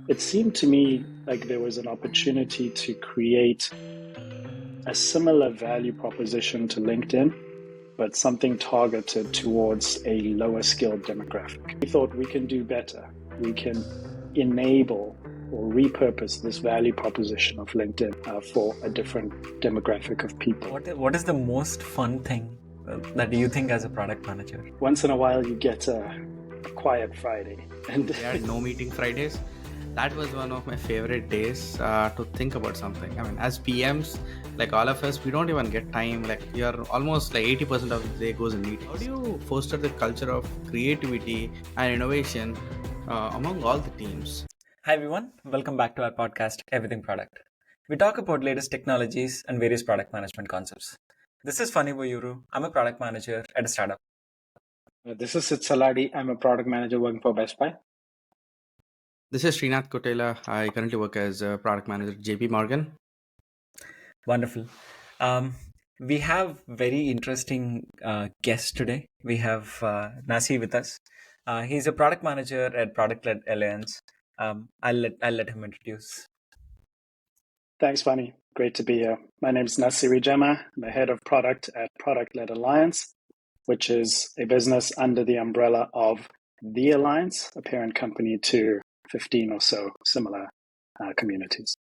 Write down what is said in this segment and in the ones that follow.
it seemed to me like there was an opportunity to create a similar value proposition to LinkedIn, but something targeted towards a lower skilled demographic. We thought we can do better. We can enable or repurpose this value proposition of LinkedIn for a different demographic of people. What is the most fun thing that you think as a product manager? Once in a while, you get a quiet Friday. And we had no meeting Fridays. That was one of my favorite days to think about something. I mean, as PMs, like all of us, we don't even get time. Like you're almost like 80% of the day goes in meetings. How do you foster the culture of creativity and innovation among all the teams? Hi everyone, welcome back to our podcast, Everything Product. We talk about latest technologies and various product management concepts. This is Phani Vuyyuru. I'm a product manager at a startup. This is Sid Saladi. I'm a product manager working for Best Buy. This is Srinath Kotela. I currently work as a product manager at JP Morgan. Wonderful. We have very interesting guests today. We have Nasi with us. He's a product manager at Product Led Alliance. I'll let him introduce. Thanks, Phani. Great to be here. My name is Nasi Rwigema. I'm the head of product at Product Led Alliance, which is a business under the umbrella of the Alliance, a parent company to 15 or so similar communities.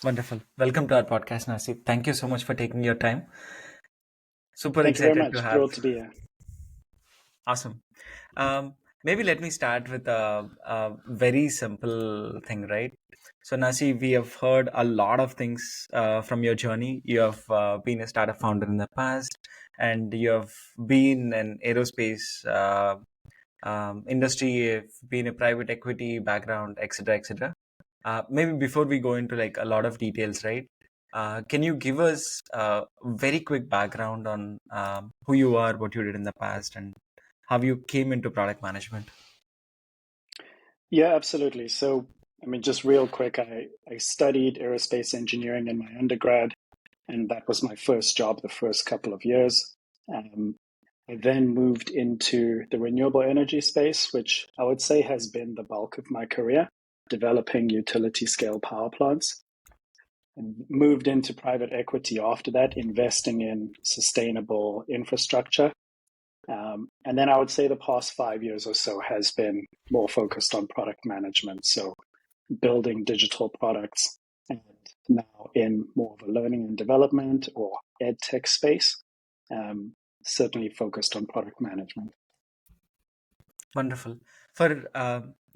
Wonderful. Welcome to our podcast, Nasi. Thank you so much for taking your time. Super Thank excited you very much. to have. Thrilled to be here. Awesome. Maybe let me start with a very simple thing, right? So Nasi, we have heard a lot of things from your journey. You have been a startup founder in the past, and you have been an aerospace industry, you've been a private equity background, etc., etc. Maybe before we go into like a lot of details, right? Can you give us a very quick background on who you are, what you did in the past, and how you came into product management? Yeah, absolutely. So, I mean, just real quick, I studied aerospace engineering in my undergrad, and that was my first job the first couple of years. I then moved into the renewable energy space, which I would say has been the bulk of my career, developing utility scale power plants. And moved into private equity after that, investing in sustainable infrastructure. And then I would say the past 5 years or so has been more focused on product management. So building digital products, and now in more of a learning and development or ed tech space. Certainly focused on product management. Wonderful. For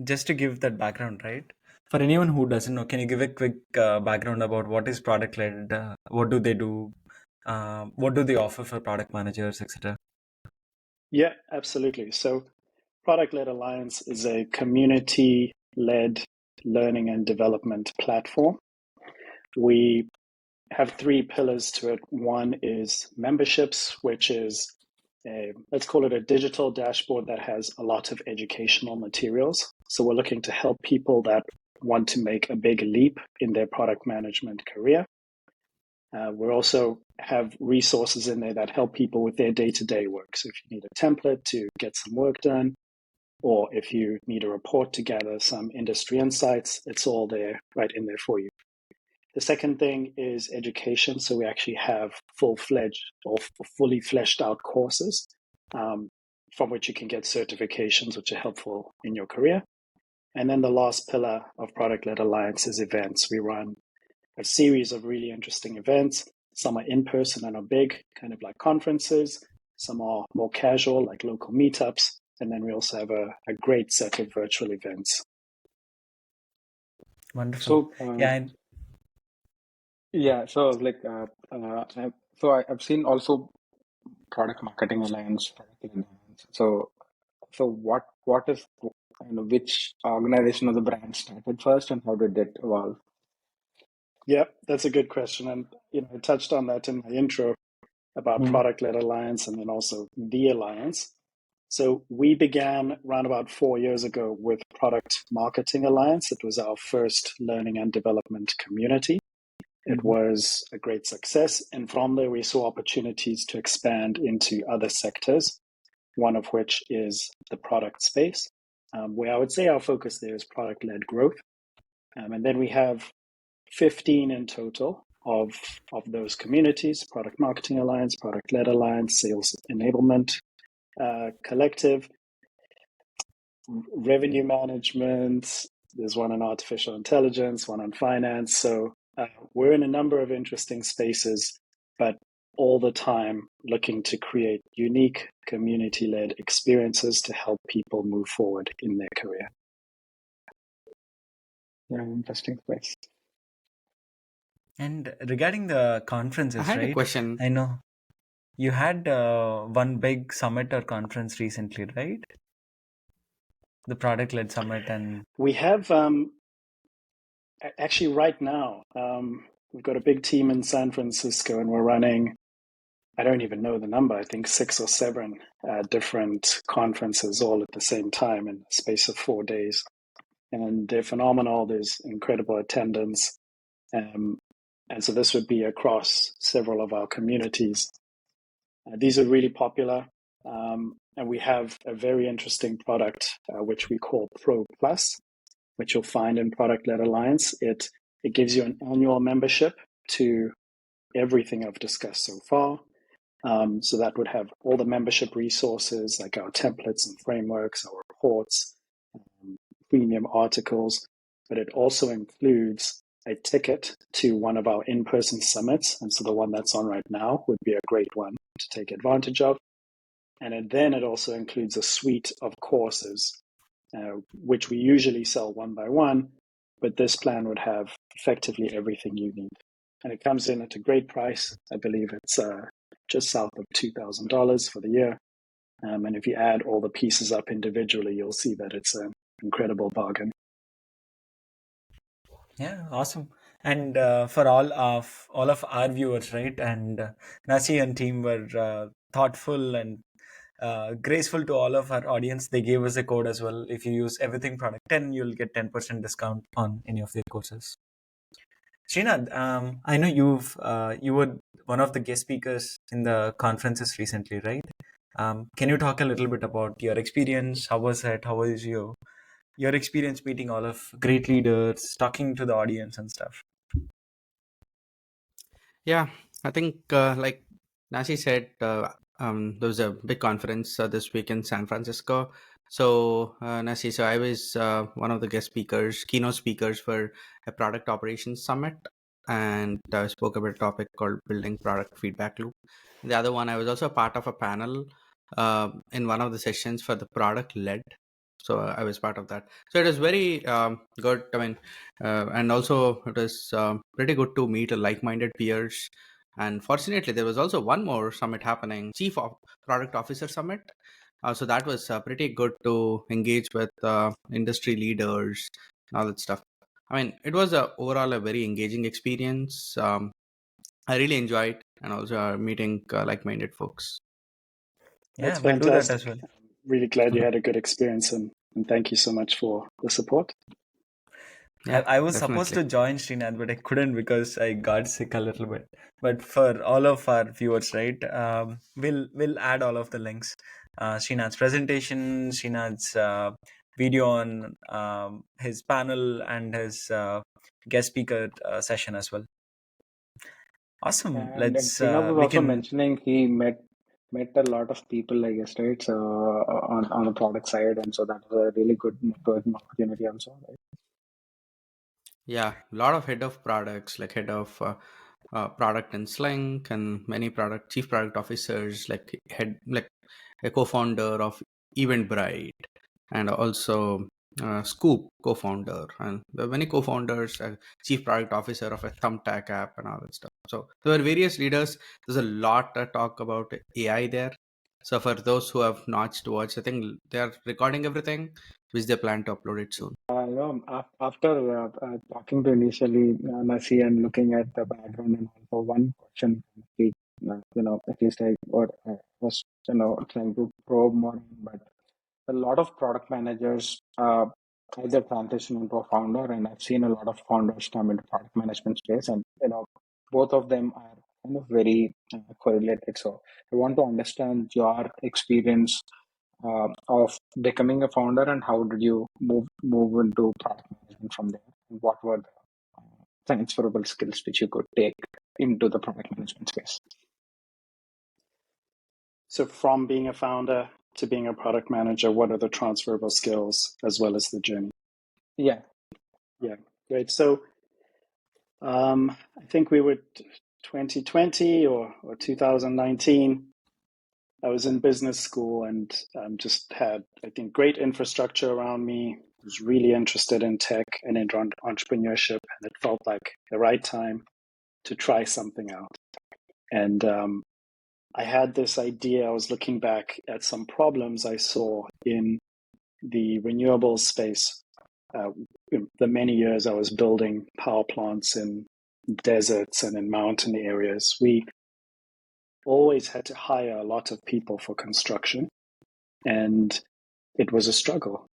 just to give that background, right? For anyone who doesn't know, can you give a quick background about what is product led? What do they do? What do they offer for product managers, etc.? Yeah, absolutely. So Product Led Alliance is a community-led learning and development platform. We have three pillars to it. One is memberships, which is let's call it a digital dashboard that has a lot of educational materials. So we're looking to help people that want to make a big leap in their product management career. We also have resources in there that help people with their day-to-day work. So if you need a template to get some work done, or if you need a report to gather some industry insights, it's all there, right in there for you. The second thing is education. So we actually have full-fledged or fully fleshed out courses from which you can get certifications, which are helpful in your career. And then the last pillar of Product-Led Alliance is events. We run a series of really interesting events. Some are in person and are big, kind of like conferences. Some are more casual, like local meetups. And then we also have a great set of virtual events. Wonderful. I've seen also product marketing alliance, product alliance. So what is which organization or the brand started first, and how did it evolve? Yeah, that's a good question, and I touched on that in my intro about Product Led Alliance and then also the Alliance. So we began around about 4 years ago with Product Marketing Alliance. It was our first learning and development community. It was a great success. And from there, we saw opportunities to expand into other sectors, one of which is the product space. where I would say our focus there is product-led growth. And then we have 15 in total of those communities: Product Marketing Alliance, Product-Led Alliance, Sales Enablement Collective, Revenue Management. There's one on artificial intelligence, one on finance. So we're in a number of interesting spaces, but all the time looking to create unique community-led experiences to help people move forward in their career. Yeah, interesting space. And regarding the I conferences, had a right? question. I know you had one big summit or conference recently, right? The product-led summit, and We have actually right now, we've got a big team in San Francisco, and we're running, I don't even know the number, I think 6 or 7 different conferences all at the same time in the space of 4 days. And they're phenomenal. There's incredible attendance. And so this would be across several of our communities. These are really popular. And we have a very interesting product, which we call Pro Plus, which you'll find in Product-Led Alliance. It gives you an annual membership to everything I've discussed so far. So that would have all the membership resources, like our templates and frameworks, our reports, premium articles, but it also includes a ticket to one of our in-person summits. And so the one that's on right now would be a great one to take advantage of. And then it also includes a suite of courses, which we usually sell one by one, but this plan would have effectively everything you need. And it comes in at a great price. I believe it's just south of $2,000 for the year. And if you add all the pieces up individually, you'll see that it's an incredible bargain. yeah, awesome. And for all of our viewers, right? And Nasi and team were thoughtful and graceful to all of our audience. They gave us a code as well. If you use everything product 10, you'll get 10% discount on any of their courses. Srinath, I know you were one of the guest speakers in the conferences recently, right? Can you talk a little bit about your experience? How was it? How was your experience meeting all of great leaders, talking to the audience and stuff? Yeah, I think like Nasi said, there was a big conference this week in San Francisco. So Nasi, so I was one of the guest speakers, keynote speakers for a product operations summit, and I spoke about a topic called building product feedback loop. The other one, I was also a part of a panel in one of the sessions for the product led. So I was part of that. So it was very good. I mean, and also it was pretty good to meet a like-minded peers. And fortunately, there was also one more summit happening, Chief of Product Officer Summit. So that was pretty good to engage with industry leaders and all that stuff. I mean, it was overall a very engaging experience. I really enjoyed and also meeting like-minded folks. Yeah, That's we'll do that as fantastic. well. I'm really glad you had a good experience, and thank you so much for the support. Yeah, I was supposed definitely. to join Srinath, but I couldn't because I got sick a little bit. But for all of our viewers, right, we'll add all of the links. Srinath's presentation, Srinath's video on his panel, and his guest speaker session as well. Awesome. And then Srinath was We also can. mentioning he met a lot of people, I guess, right? So on the product side, and so that was a really good networking opportunity also, right? Yeah, a lot of head of products, like head of product in Slink, and many product chief product officers, like head like a co-founder of Eventbrite, and also Scoop co-founder, and there were many co-founders, chief product officer of a Thumbtack app, and all that stuff. So there were various leaders. There's a lot to talk about AI there. So for those who have not watched, I think they are recording everything, which they plan to upload it soon. After talking to initially Nasi and looking at the background and all, for one question, at least I was trying to probe more, but a lot of product managers either transition into a founder, and I've seen a lot of founders come into product management space, and both of them are kind of very correlated. So I want to understand your experience of becoming a founder, and how did you move into product management from there? What were the transferable skills which you could take into the product management space? So from being a founder to being a product manager, what are the transferable skills as well as the journey? Yeah. Yeah, great. So I think we were 2020 or 2019. I was in business school and just had, I think, great infrastructure around me. Was really interested in tech and in entrepreneurship, and it felt like the right time to try something out. And I had this idea. I was looking back at some problems I saw in the renewables space. The many years I was building power plants in deserts and in mountain areas, we always had to hire a lot of people for construction, and it was a struggle.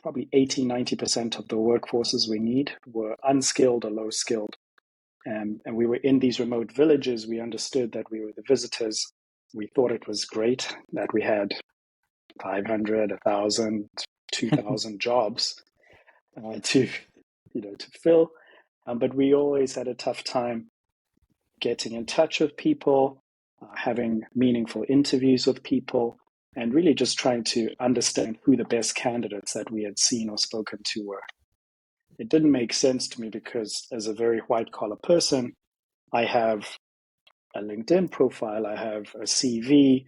Probably 80-90% of the workforces we need were unskilled or low skilled. And we were in these remote villages. We understood that we were the visitors. We thought it was great that we had 500, 1,000, 2,000 jobs to fill. But we always had a tough time getting in touch with people, having meaningful interviews with people, and really just trying to understand who the best candidates that we had seen or spoken to were. It didn't make sense to me because as a very white collar person, I have a LinkedIn profile, I have a CV,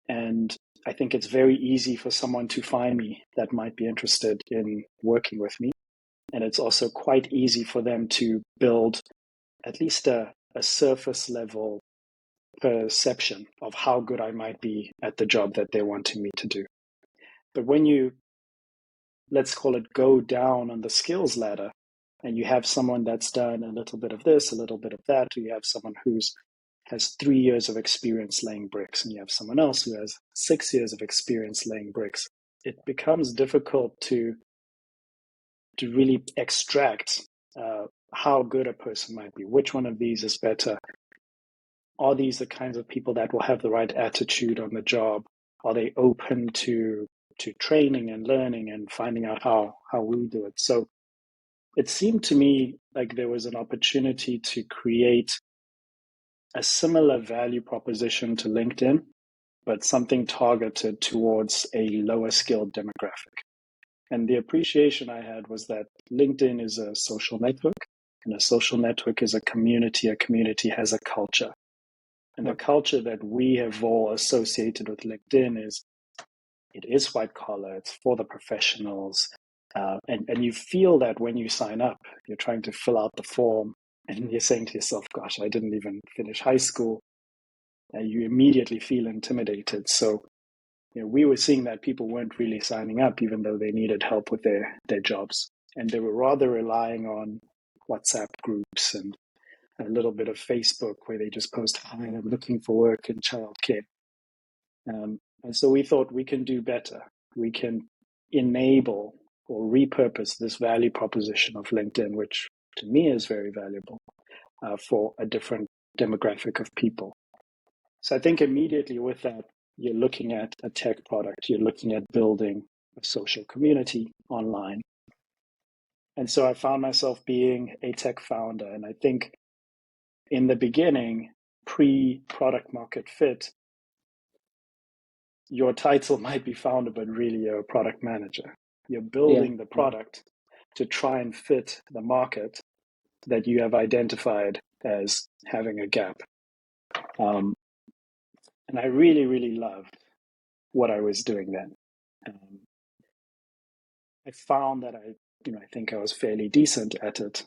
and I think it's very easy for someone to find me that might be interested in working with me. And it's also quite easy for them to build at least a surface level perception of how good I might be at the job that they're wanting me to do. But when you, let's call it, go down on the skills ladder, and you have someone that's done a little bit of this, a little bit of that, or you have someone who's has 3 years of experience laying bricks, and you have someone else who has 6 years of experience laying bricks, it becomes difficult to really extract how good a person might be. Which one of these is better? Are these the kinds of people that will have the right attitude on the job? Are they open to training and learning and finding out how we do it? So it seemed to me like there was an opportunity to create a similar value proposition to LinkedIn, but something targeted towards a lower skilled demographic. And the appreciation I had was that LinkedIn is a social network, and a social network is a community. A community has a culture. And the culture that we have all associated with LinkedIn is, it is white collar, it's for the professionals. And you feel that when you sign up, you're trying to fill out the form and you're saying to yourself, gosh, I didn't even finish high school. You immediately feel intimidated. So we were seeing that people weren't really signing up, even though they needed help with their jobs. And they were rather relying on WhatsApp groups and a little bit of Facebook where they just post, hi, I'm looking for work in childcare. And so we thought we can do better. We can enable or repurpose this value proposition of LinkedIn, which to me is very valuable, for a different demographic of people. So I think immediately with that, you're looking at a tech product, you're looking at building a social community online. And so I found myself being a tech founder. And I think in the beginning, pre-product market fit, your title might be founder, but really you're a product manager. You're building the product to try and fit the market that you have identified as having a gap. And I really, really loved what I was doing then. I found that I think I was fairly decent at it.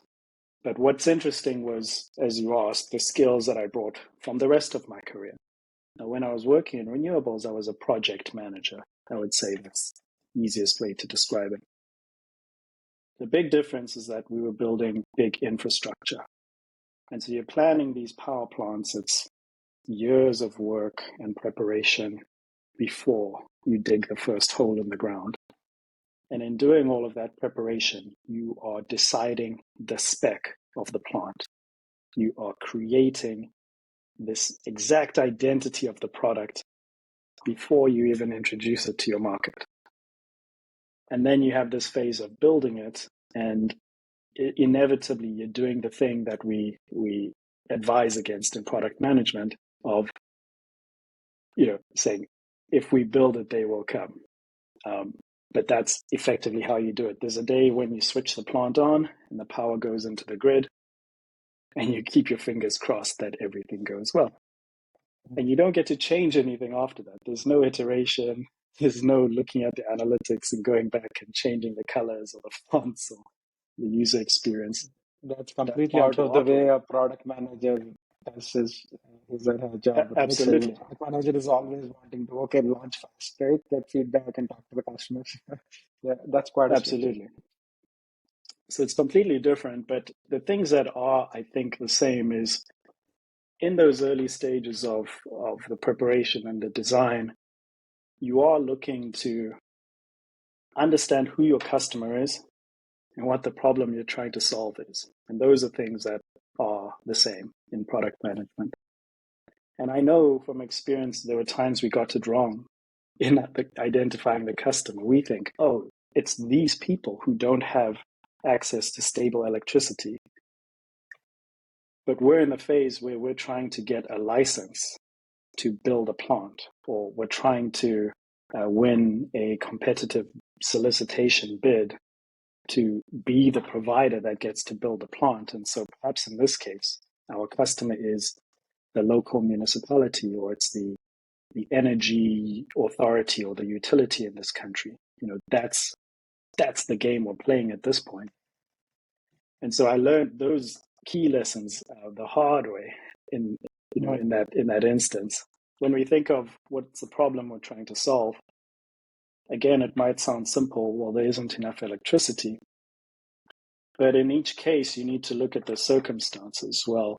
But what's interesting was, as you asked, the skills that I brought from the rest of my career. Now, when I was working in renewables, I was a project manager. I would say that's the easiest way to describe it. The big difference is that we were building big infrastructure. And so you're planning these power plants. It's years of work and preparation before you dig the first hole in the ground. And in doing all of that preparation, you are deciding the spec of the plant. You are creating this exact identity of the product before you even introduce it to your market. And then you have this phase of building it, and inevitably you're doing the thing that we advise against in product management of, saying, if we build it, they will come. But that's effectively how you do it. There's a day when you switch the plant on and the power goes into the grid, and you keep your fingers crossed that everything goes well. And you don't get to change anything after that. There's no iteration. There's no looking at the analytics and going back and changing the colors or the fonts or the user experience. That's completely out of the way a product manager does his or her job. Right? Absolutely. So product manager is always wanting to, launch fast, right? Get feedback and talk to the customers. Yeah, that's quite absolutely. So it's completely different, but the things that are, I think, the same is in those early stages of the preparation and the design, you are looking to understand who your customer is and what the problem you're trying to solve is. And those are things that are the same in product management. And I know from experience, there were times we got it wrong in identifying the customer. We think, oh, it's these people who don't have access to stable electricity. But we're in a phase where we're trying to get a license to build a plant, or we're trying to win a competitive solicitation bid to be the provider that gets to build a plant. And so perhaps in this case, our customer is the local municipality, or it's the energy authority or the utility in this country. That's the game we're playing at this point. And so I learned those key lessons the hard way in that instance. When we think of what's the problem we're trying to solve, again, it might sound simple. Well, there isn't enough electricity. But in each case, you need to look at the circumstances. Well,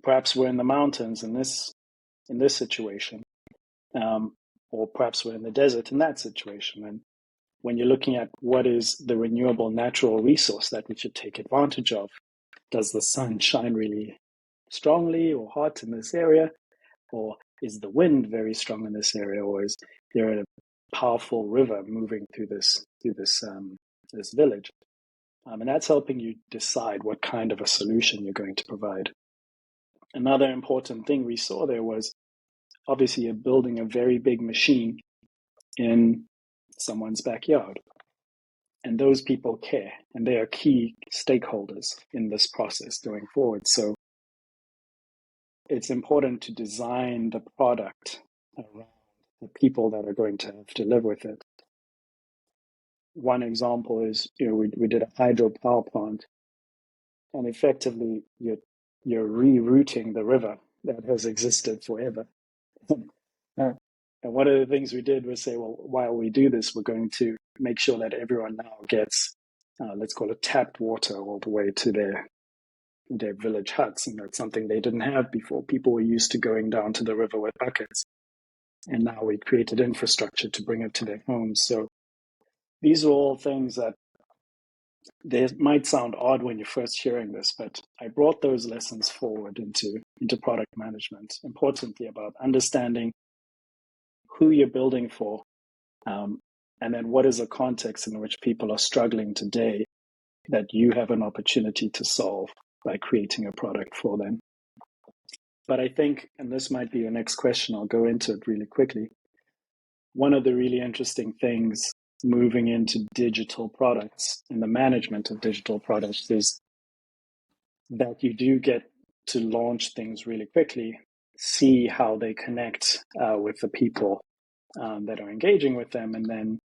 perhaps we're in the mountains in this situation, or perhaps we're in the desert in that situation. And when you're looking at what is the renewable natural resource that we should take advantage of, does the sun shine really strongly or hot in this area? Or is the wind very strong in this area? Or is there a powerful river moving through this village? And that's helping you decide what kind of a solution you're going to provide. Another important thing we saw there was, obviously, you're building a very big machine in someone's backyard. And those people care, and they are key stakeholders in this process going forward. So it's important to design the product around the people that are going to have to live with it. One example is, we did a hydro power plant, and effectively you're rerouting the river that has existed forever. And one of the things we did was say, well, while we do this, we're going to make sure that everyone now gets, let's call it tapped water all the way to their village huts. And that's something they didn't have before. People were used to going down to the river with buckets. And now we created infrastructure to bring it to their homes. So these are all things that they might sound odd when you're first hearing this, but I brought those lessons forward into product management. Importantly, about understanding who you're building for, and then what is the context in which people are struggling today that you have an opportunity to solve by creating a product for them. But I think, and this might be your next question, I'll go into it really quickly. One of the really interesting things moving into digital products and the management of digital products is that you do get to launch things really quickly, see how they connect with the people that are engaging with them, and then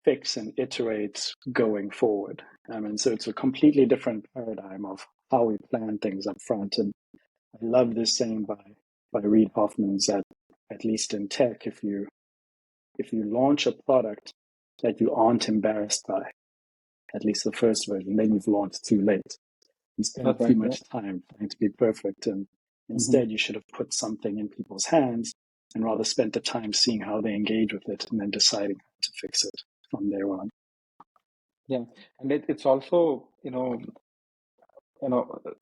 fix and iterate going forward. And so it's a completely different paradigm of how we plan things up front. And I love this saying by Reid Hoffman, that at least in tech, if you launch a product that you aren't embarrassed by, at least the first version, then you've launched too late. You spend too much time trying to be perfect, and instead you should have put something in people's hands and rather spent the time seeing how they engage with it and then deciding how to fix it from there on. Yeah, and it's also,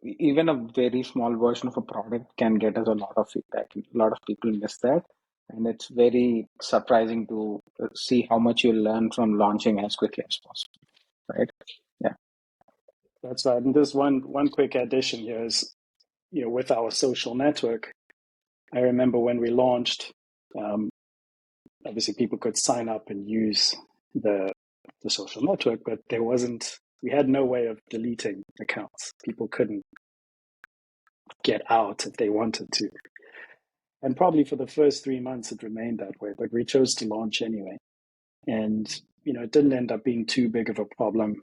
even a very small version of a product can get us a lot of feedback. A lot of people miss that. And it's very surprising to see how much you learn from launching as quickly as possible, right? Yeah. That's right. And there's one quick addition here is, with our social network, I remember when we launched, obviously people could sign up and use the social network, but we had no way of deleting accounts. People couldn't get out if they wanted to. And probably for the first 3 months it remained that way, but we chose to launch anyway. And, it didn't end up being too big of a problem.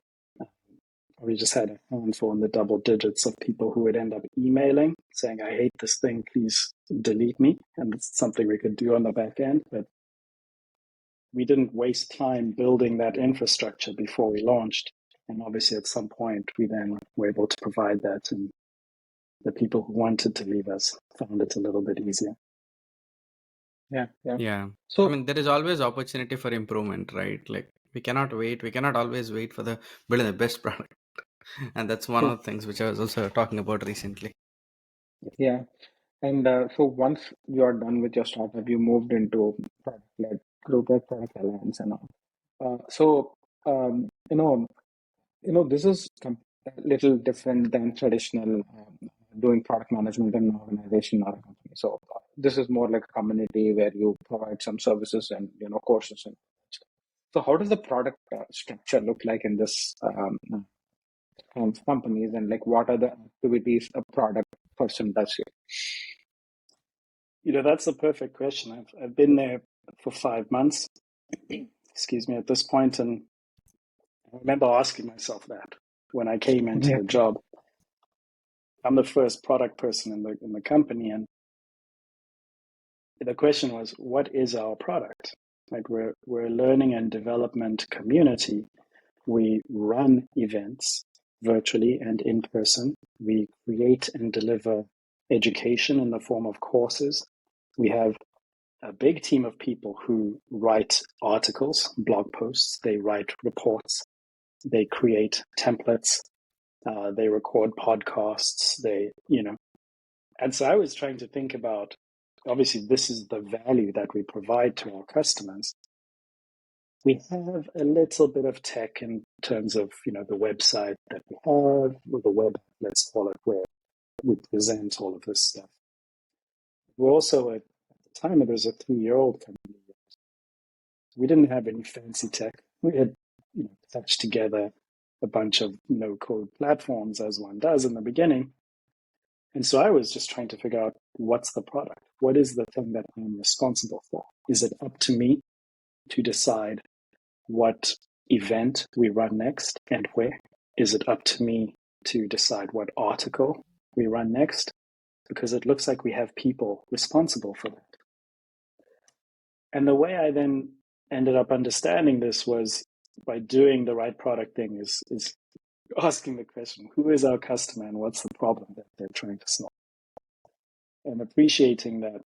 We just had a handful in the double digits of people who would end up emailing saying, I hate this thing, please delete me. And it's something we could do on the back end, but we didn't waste time building that infrastructure before we launched. And obviously at some point we then were able to provide that, and the people who wanted to leave us found it a little bit easier. Yeah. Yeah. So, I mean, there is always opportunity for improvement, right? Like we cannot wait. We cannot always wait for the building the best product. And that's one of the things which I was also talking about recently. yeah. And so once you're done with your startup, you moved into product-led, group-led product alliance and all. So, this is a little different than traditional doing product management in an organization or a company. So this is more like a community where you provide some services and courses and stuff. So how does the product structure look like in this kind of companies, and like what are the activities a product person does here? That's a perfect question. I've been there for 5 months, excuse me, at this point, and I remember asking myself that when I came into the job. I'm the first product person in the company, and the question was, what is our product? Like we're a learning and development community. We run events virtually and in person. We create and deliver education in the form of courses. We have a big team of people who write articles, blog posts, they write reports, they create templates, they record podcasts, and so I was trying to think about, obviously this is the value that we provide to our customers. We have a little bit of tech in terms of, the website that we have, or the web, let's call it, where we present all of this stuff. We're also, at the time, it was a 3-year-old company. We didn't have any fancy tech. We had, patched together a bunch of no-code platforms, as one does in the beginning. And so I was just trying to figure out, what's the product? What is the thing that I'm responsible for? Is it up to me to decide what event we run next and where? Is it up to me to decide what article we run next? Because it looks like we have people responsible for that. And the way I then ended up understanding this was by doing the right product thing is asking the question, who is our customer and what's the problem that they're trying to solve? And appreciating that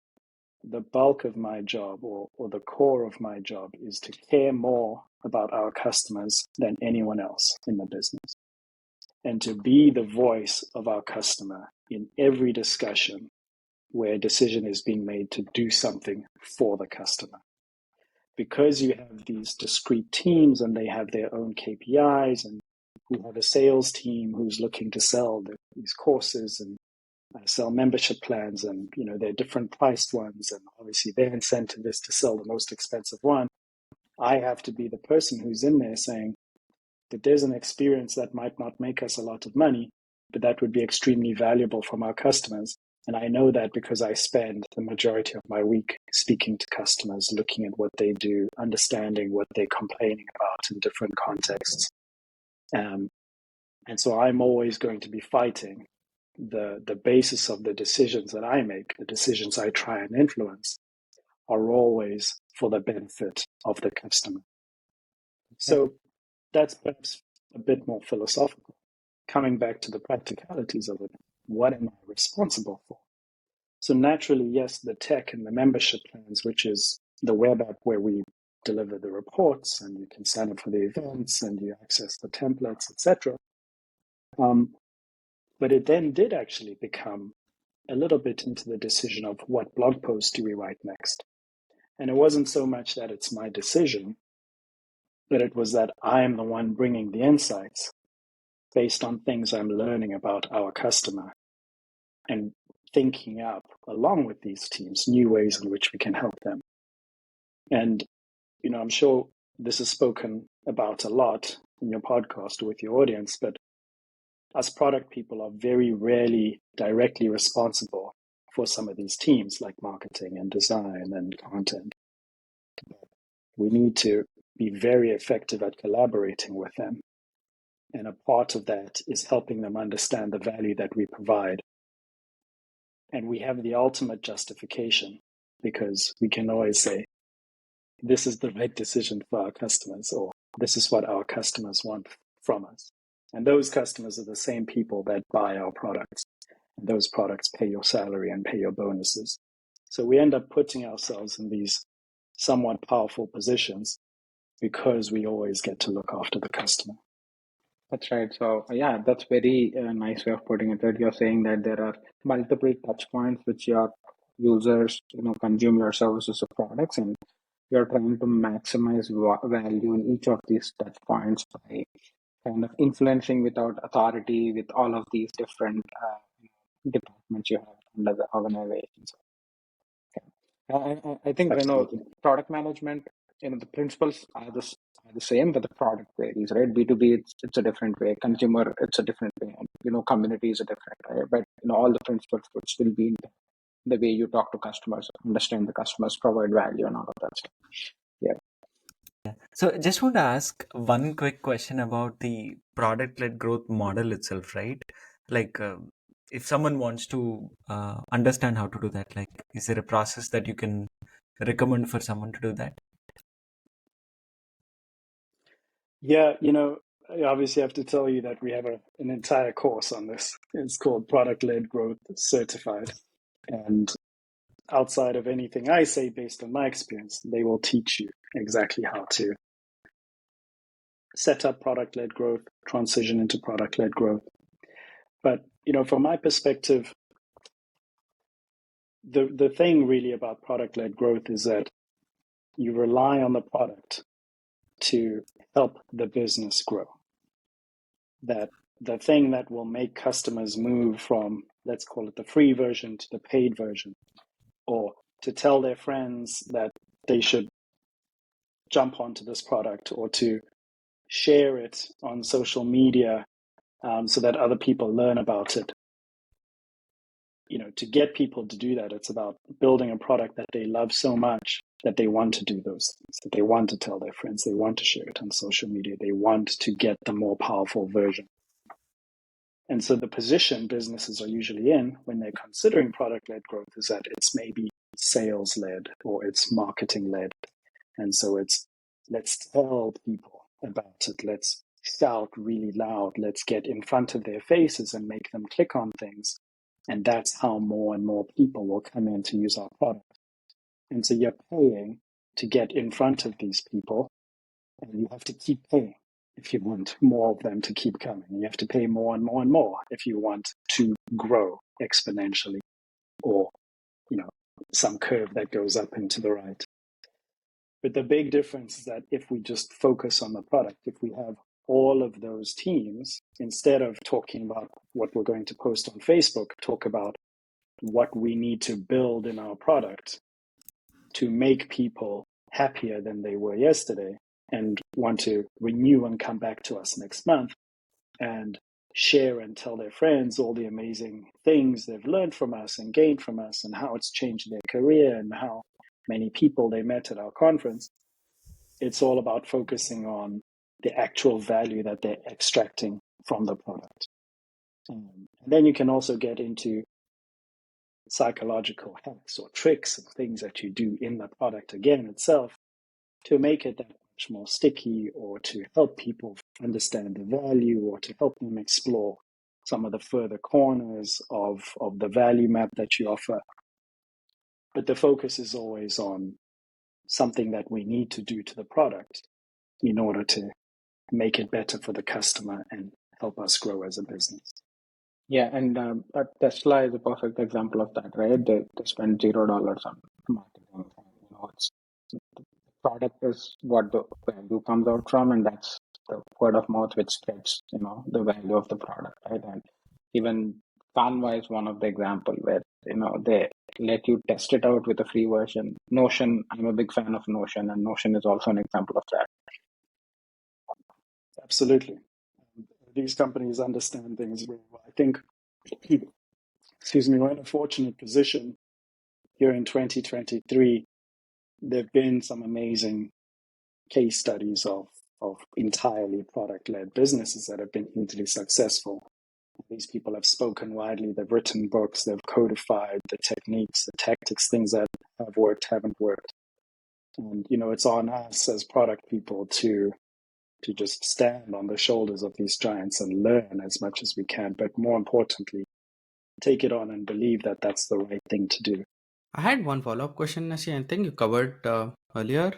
the bulk of my job, or the core of my job, is to care more about our customers than anyone else in the business, and to be the voice of our customer in every discussion where a decision is being made to do something for the customer. Because you have these discrete teams and they have their own KPIs, and who have a sales team who's looking to sell these courses and sell membership plans, and they're different priced ones, and obviously their incentive is to sell the most expensive one. I have to be the person who's in there saying that there's an experience that might not make us a lot of money, but that would be extremely valuable from our customers. And I know that because I spend the majority of my week speaking to customers, looking at what they do, understanding what they're complaining about in different contexts. And so I'm always going to be fighting the basis of the decisions that I make, the decisions I try and influence, are always for the benefit of the customer. So that's perhaps a bit more philosophical. Coming back to the practicalities of it, what am I responsible for? So naturally, yes, the tech and the membership plans, which is the web app where we deliver the reports and you can sign up for the events and you access the templates, etc. But it then did actually become a little bit into the decision of what blog post do we write next. And it wasn't so much that it's my decision, but it was that I am the one bringing the insights based on things I'm learning about our customer and thinking up along with these teams new ways in which we can help them. And, I'm sure this is spoken about a lot in your podcast with your audience, but us product people are very rarely directly responsible for some of these teams like marketing and design and content. We need to be very effective at collaborating with them. And a part of that is helping them understand the value that we provide. And we have the ultimate justification because we can always say, this is the right decision for our customers, or this is what our customers want from us. And those customers are the same people that buy our products. And those products pay your salary and pay your bonuses. So we end up putting ourselves in these somewhat powerful positions because we always get to look after the customer. That's right. So yeah, that's very nice way of putting it. That you're saying that there are multiple touch points which your users, consume your services or products, and you're trying to maximize value in each of these touch points by kind of influencing without authority with all of these different departments you have under the organization. So, I think Absolutely. product management. The principles are the same, but the product varies, right? B2B, it's a different way. Consumer, it's a different way. And, community is a different way. But all the principles would still be in the way you talk to customers, understand the customers, provide value, and all of that stuff. Yeah. So just want to ask one quick question about the product-led growth model itself, right? Like, if someone wants to understand how to do that, like, is there a process that you can recommend for someone to do that? Yeah, I obviously have to tell you that we have an entire course on this. It's called Product-Led Growth Certified. And outside of anything I say based on my experience, they will teach you exactly how to set up product-led growth, transition into product-led growth. But, from my perspective, the thing really about product-led growth is that you rely on the product to help the business grow. That the thing that will make customers move from, let's call it the free version to the paid version, or to tell their friends that they should jump onto this product, or to share it on social media so that other people learn about it. To get people to do that, it's about building a product that they love so much that they want to do those things, that they want to tell their friends, they want to share it on social media, they want to get the more powerful version. And so the position businesses are usually in when they're considering product-led growth is that it's maybe sales-led or it's marketing-led. And so it's, let's tell people about it. Let's shout really loud. Let's get in front of their faces and make them click on things. And that's how more and more people will come in to use our product. And so you're paying to get in front of these people, and you have to keep paying if you want more of them to keep coming. You have to pay more and more and more if you want to grow exponentially, or some curve that goes up and to the right. But the big difference is that if we just focus on the product, if we have all of those teams, instead of talking about what we're going to post on Facebook, talk about what we need to build in our product to make people happier than they were yesterday and want to renew and come back to us next month and share and tell their friends all the amazing things they've learned from us and gained from us and how it's changed their career and how many people they met at our conference. It's all about focusing on the actual value that they're extracting from the product. And then you can also get into psychological hacks or tricks and things that you do in the product again itself to make it that much more sticky, or to help people understand the value, or to help them explore some of the further corners of the value map that you offer. But the focus is always on something that we need to do to the product in order to make it better for the customer and help us grow as a business. Yeah, and Tesla is a perfect example of that, right? They spend $0 on marketing, and it's the product is what the value comes out from, and that's the word of mouth which spreads, the value of the product, right? And even Canva is one of the example where they let you test it out with a free version. Notion, I'm a big fan of Notion, and Notion is also an example of that. Absolutely. These companies understand things very well. I think, excuse me, we're in a fortunate position here in 2023. There have been some amazing case studies of entirely product-led businesses that have been hugely successful. These people have spoken widely, they've written books, they've codified the techniques, the tactics, things that have worked, haven't worked. And, it's on us as product people to just stand on the shoulders of these giants and learn as much as we can, but more importantly, take it on and believe that that's the right thing to do. I had one follow-up question, Nasi. I think you covered earlier.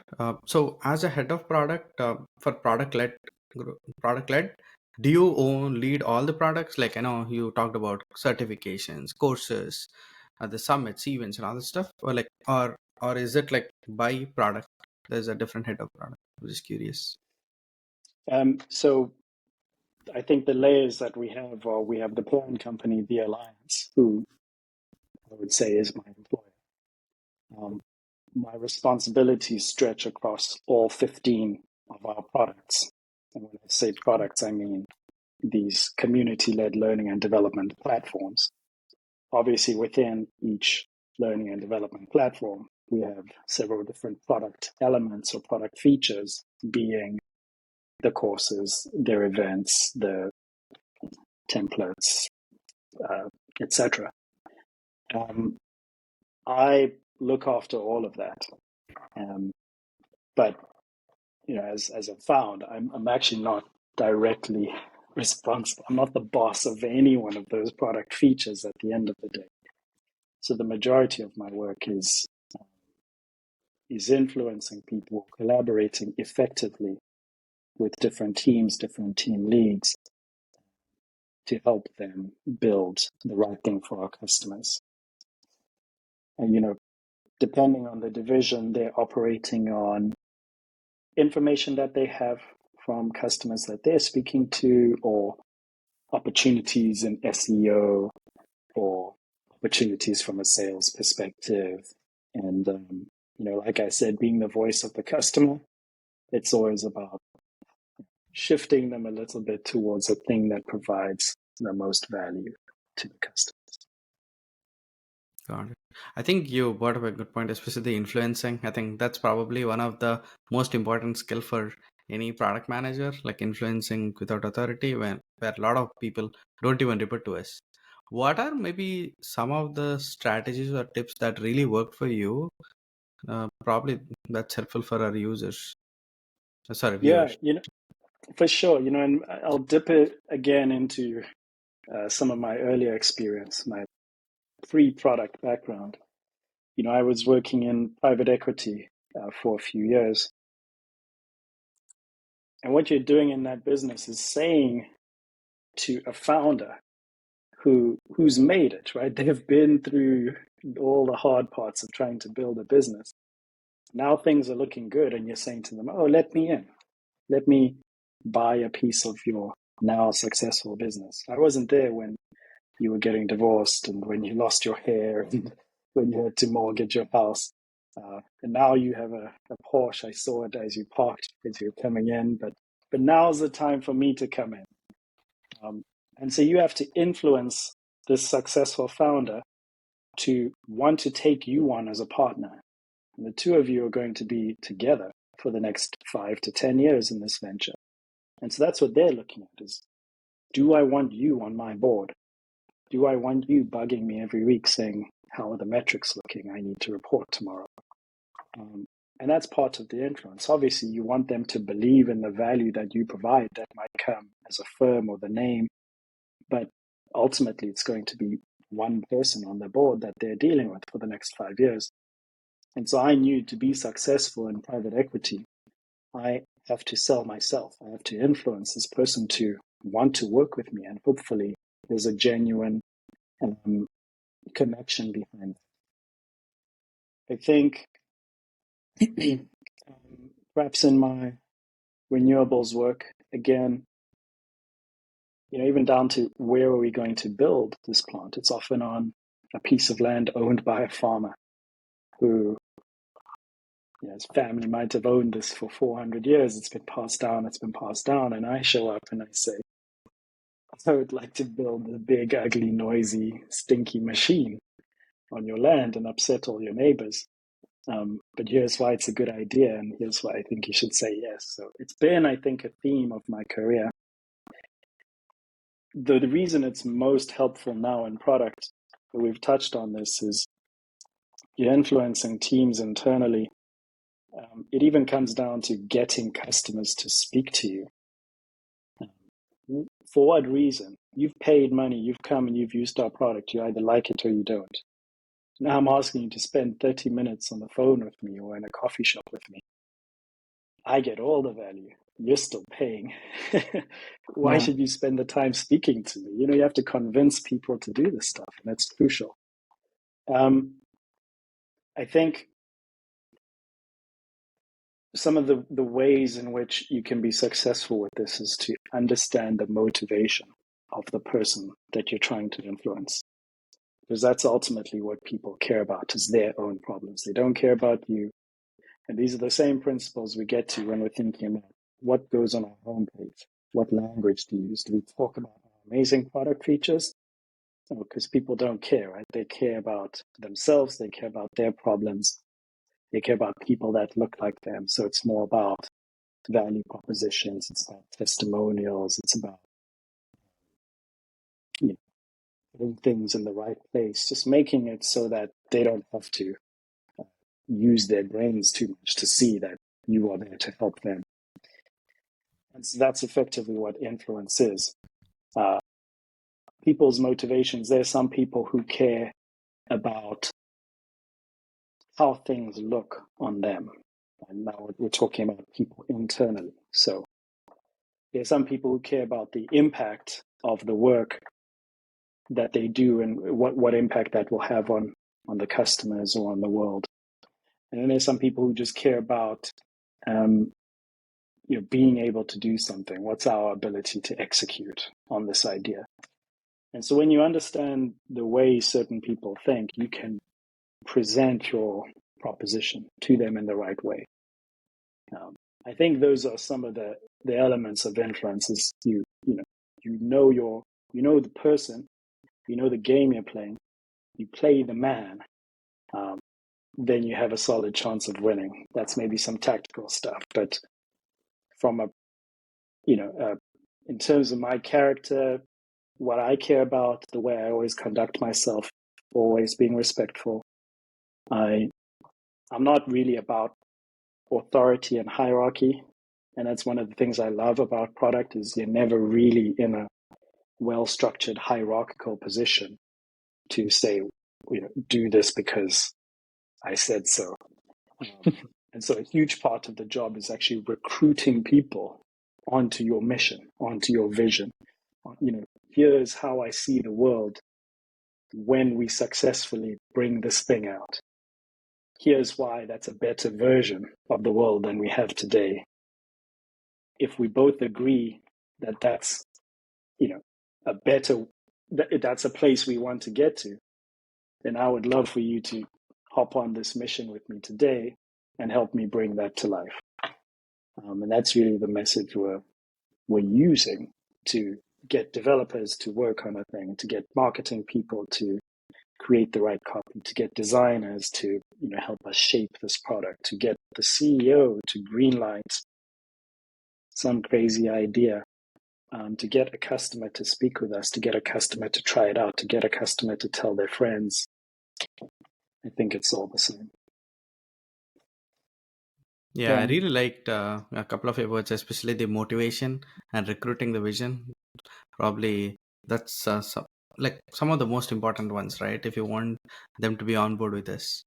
So, as a head of product for product-led, do you lead all the products? Like I know you talked about certifications, courses, the summits, events, and all that stuff, or is it like by product? There's a different head of product. I'm just curious. So I think the layers that we have are we have the parent company, the Alliance, who I would say is my employer. My responsibilities stretch across all 15 of our products. And when I say products, I mean these community-led learning and development platforms. Obviously, within each learning and development platform, we have several different product elements or product features, being the courses, their events, the templates, etc. I look after all of that, but as a founder, I'm actually not directly responsible. I'm not the boss of any one of those product features at the end of the day. So the majority of my work is influencing people, collaborating effectively with different teams, different team leads to help them build the right thing for our customers. And, depending on the division, they're operating on information that they have from customers that they're speaking to, or opportunities in SEO, or opportunities from a sales perspective. And, like I said, being the voice of the customer, it's always about shifting them a little bit towards a thing that provides the most value to the customers. Got it. I think you brought up a good point, especially the influencing. I think that's probably one of the most important skill for any product manager, like influencing without authority, where a lot of people don't even report to us. What are maybe some of the strategies or tips that really work for you? Probably that's helpful for our users. Sorry, Yeah, viewers. for sure. And I'll dip it again into some of my earlier experience, my pre-product background. I was working in private equity for a few years. And what you're doing in that business is saying to a founder who's made it, right? They have been through all the hard parts of trying to build a business. Now things are looking good, and you're saying to them, "Oh, let me in. Let me buy a piece of your now successful business." I wasn't there when you were getting divorced and when you lost your hair and when you had to mortgage your house. And now you have a Porsche. I saw it as you parked as you were coming in, but now's the time for me to come in. And so you have to influence this successful founder to want to take you on as a partner. And the two of you are going to be together for the next 5 to 10 years in this venture. And so that's what they're looking at is, do I want you on my board? Do I want you bugging me every week saying, how are the metrics looking? I need to report tomorrow. And that's part of the influence. Obviously, you want them to believe in the value that you provide that might come as a firm or the name. But ultimately, it's going to be one person on the board that they're dealing with for the next 5 years. And so I knew to be successful in private equity, I have to sell myself. I have to influence this person to want to work with me and hopefully there's a genuine connection behind it. I think perhaps in my renewables work, again, even down to where are we going to build this plant? It's often on a piece of land owned by a farmer who, his family might have owned this for 400 years. It's been passed down, and I show up and I say, I would like to build a big, ugly, noisy, stinky machine on your land and upset all your neighbors. But here's why it's a good idea, and here's why I think you should say yes. So it's been, I think, a theme of my career. The reason it's most helpful now in product, we've touched on this, is you're influencing teams internally. It even comes down to getting customers to speak to you. For what reason? You've paid money, you've come and you've used our product. You either like it or you don't. Now I'm asking you to spend 30 minutes on the phone with me or in a coffee shop with me. I get all the value. You're still paying. Why should you spend the time speaking to me? You have to convince people to do this stuff, and that's crucial. I think some of the ways in which you can be successful with this is to understand the motivation of the person that you're trying to influence. Because that's ultimately what people care about, is their own problems. They don't care about you. And these are the same principles we get to when we're thinking about what goes on our homepage. What language do you use? Do we talk about our amazing product features? No, because people don't care, right? They care about themselves. They care about their problems. They care about people that look like them. So it's more about value propositions. It's about testimonials. It's about putting things in the right place, just making it so that they don't have to use their brains too much to see that you are there to help them. And so that's effectively what influence is. People's motivations. There's some people who care about how things look on them. And now we're talking about people internally. So there's some people who care about the impact of the work that they do and what impact that will have on the customers or on the world. And then there's some people who just care about being able to do something. What's our ability to execute on this idea? And so when you understand the way certain people think, you can present your proposition to them in the right way. I think those are some of the elements of influence. Is you know the person, you know the game you're playing, you play the man, then you have a solid chance of winning. That's maybe some tactical stuff, but from in terms of my character, what I care about, the way I always conduct myself, always being respectful. I'm not really about authority and hierarchy. And that's one of the things I love about product, is you're never really in a well-structured hierarchical position to say, do this because I said so. And so a huge part of the job is actually recruiting people onto your mission, onto your vision. Here's how I see the world when we successfully bring this thing out. Here's why that's a better version of the world than we have today. If we both agree that that's, that's a place we want to get to, then I would love for you to hop on this mission with me today and help me bring that to life. And that's really the message we're using to get developers to work on a thing, to get marketing people to create the right copy, to get designers to help us shape this product, to get the CEO to greenlight some crazy idea, to get a customer to speak with us, to get a customer to try it out, to get a customer to tell their friends. I think it's all the same. Yeah, I really liked a couple of your words, especially the motivation and recruiting the vision. Probably that's some of the most important ones, right? If you want them to be on board with this.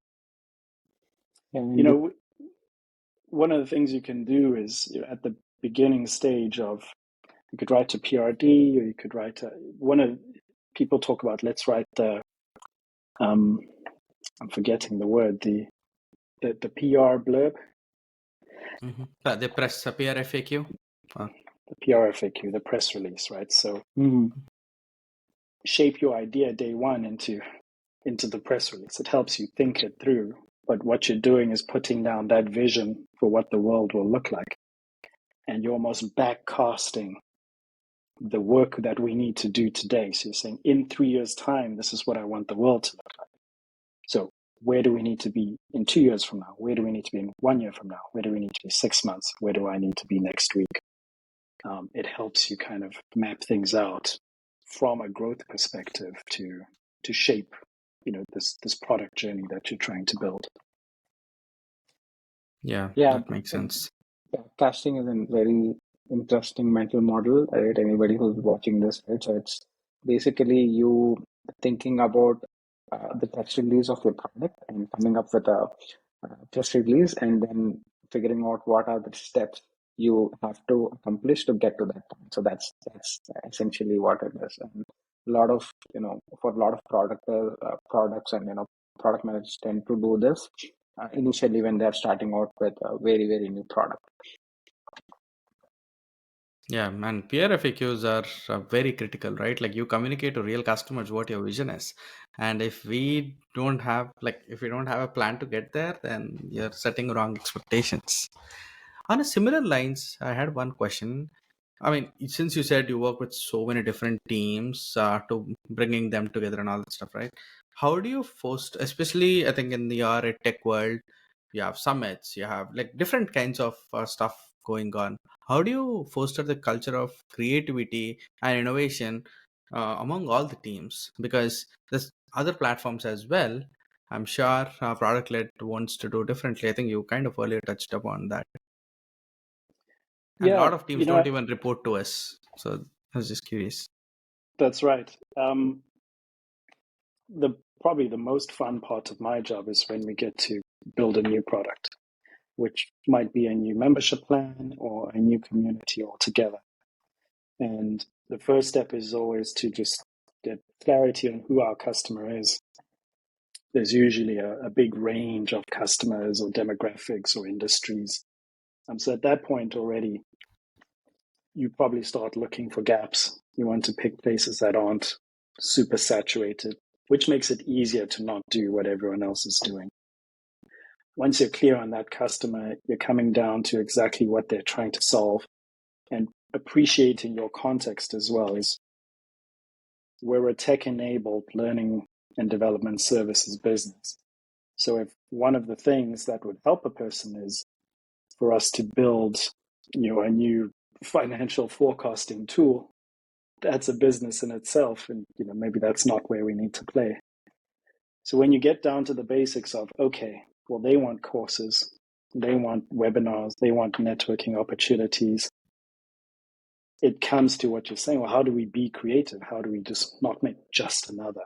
One of the things you can do is at the beginning stage of, you could write to PRD, or you could write people talk about, let's write the, I'm forgetting the word, the PR blurb, The press PR FAQ. the PR FAQ, the press release, right? So shape your idea day one into the press release. It helps you think it through. But what you're doing is putting down that vision for what the world will look like. And you're almost backcasting the work that we need to do today. So you're saying, in 3 years' time, this is what I want the world to look like. So where do we need to be in 2 years from now? Where do we need to be in 1 year from now? Where do we need to be 6 months? Where do I need to be next week? It helps you kind of map things out from a growth perspective to shape, this product journey that you're trying to build. Yeah, Yeah, that makes sense. casting is a very interesting mental model, right? Anybody who's watching this, right? So it's basically you thinking about the press release of your product and coming up with a press release, and then figuring out what are the steps you have to accomplish to get to that point. So that's essentially what it is. And a lot of for a lot of products and product managers tend to do this initially when they're starting out with a very, very new product. Yeah, and peer FAQs are very critical, right? Like you communicate to real customers what your vision is, and if we don't have a plan to get there, then you're setting wrong expectations. On a similar lines, I had one question. I mean, since you said you work with so many different teams to bringing them together and all that stuff, right? How do you foster, especially I think in the tech world, you have summits, you have like different kinds of stuff going on. How do you foster the culture of creativity and innovation among all the teams? Because there's other platforms as well. I'm sure product led wants to do differently. I think you kind of earlier touched upon that. And a Yeah, lot of teams don't even report to us. So I was just curious. that's right. Probably the most fun part of my job is when we get to build a new product, which might be a new membership plan or a new community altogether. And the first step is always to just get clarity on who our customer is. There's usually a big range of customers or demographics or industries. So at that point already, you probably start looking for gaps. You want to pick places that aren't super saturated, which makes it easier to not do what everyone else is doing. Once you're clear on that customer, you're coming down to exactly what they're trying to solve, and appreciating your context as well. Is we're a tech-enabled learning and development services business. So if one of the things that would help a person is for us to build, a new financial forecasting tool, that's a business in itself, and maybe that's not where we need to play. So when you get down to the basics of, okay, well, they want courses, they want webinars, they want networking opportunities, it comes to what you're saying. Well, how do we be creative? How do we just not make just another